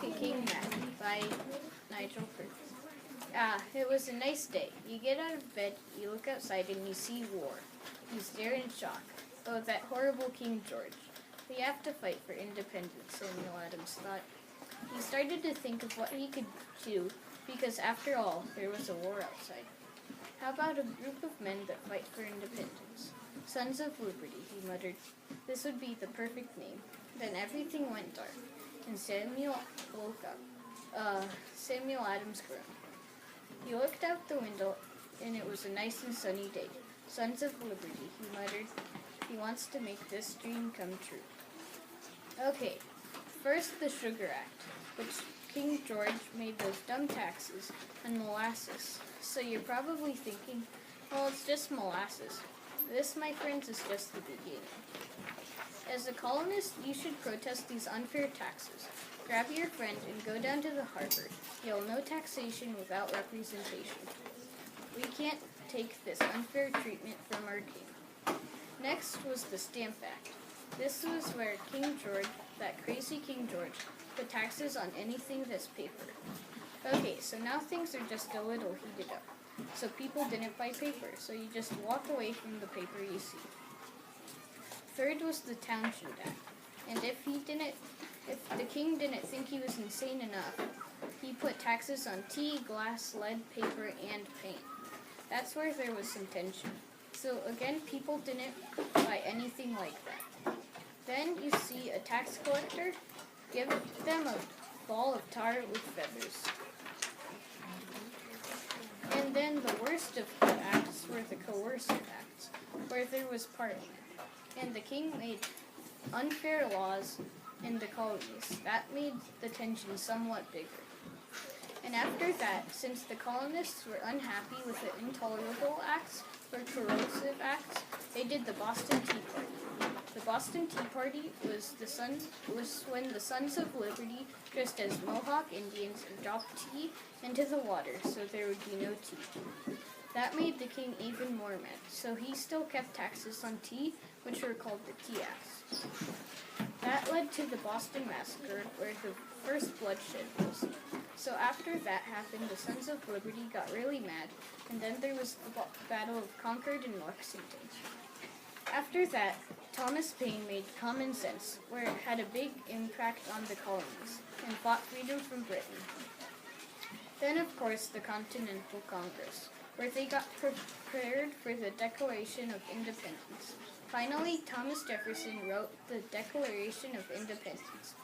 Make a King Mad by Nigel Curtis. It was a nice day. You get out of bed, you look outside, and you see war. You stare in shock. Oh, that horrible King George. We have to fight for independence, Samuel Adams thought. He started to think of what he could do, because after all, there was a war outside. How about a group of men that fight for independence? Sons of Liberty, he muttered. This would be the perfect name. Then everything went dark, and Samuel woke up. Samuel Adams groaned. He looked out the window, and it was a nice and sunny day. Sons of Liberty, he muttered. He wants to make this dream come true. Okay, first the Sugar Act, which King George made those dumb taxes on molasses. So you're probably thinking, well, it's just molasses. This, my friends, is just the beginning. As a colonist, you should protest these unfair taxes. Grab your friend and go down to the harbor. You'll know taxation without representation. We can't take this unfair treatment from our king. Next was the Stamp Act. This was where King George, that crazy King George, put taxes on anything that's paper. Okay, so now things are just a little heated up. So people didn't buy paper, so you just walk away from the paper you see. Third was the Townshend Act. And if the king didn't think he was insane enough, he put taxes on tea, glass, lead, paper, and paint. That's where there was some tension. So again, people didn't buy anything like that. Then you see a tax collector, give them a ball of tar with feathers. And then the worst of the acts were the coercive acts, where there was Parliament. And the king made unfair laws in the colonies. That made the tension somewhat bigger. And after that, since the colonists were unhappy with the intolerable acts or corrosive acts, they did the Boston Tea Party. The Boston Tea Party was when the Sons of Liberty, dressed as Mohawk Indians, dropped tea into the water so there would be no tea. That made the king even more mad, so he still kept taxes on tea, which were called the Tea Acts. That led to the Boston Massacre, where the first bloodshed was. So after that happened, the Sons of Liberty got really mad, and then there was the Battle of Concord and Lexington. After that, Thomas Paine made Common Sense, where it had a big impact on the colonies, and fought freedom from Britain. Then, of course, the Continental Congress, where they got prepared for the Declaration of Independence. Finally, Thomas Jefferson wrote the Declaration of Independence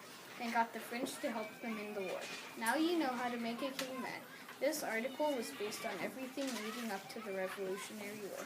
and got the French to help them in the war. Now you know how to make a king mad. This article was based on everything leading up to the Revolutionary War.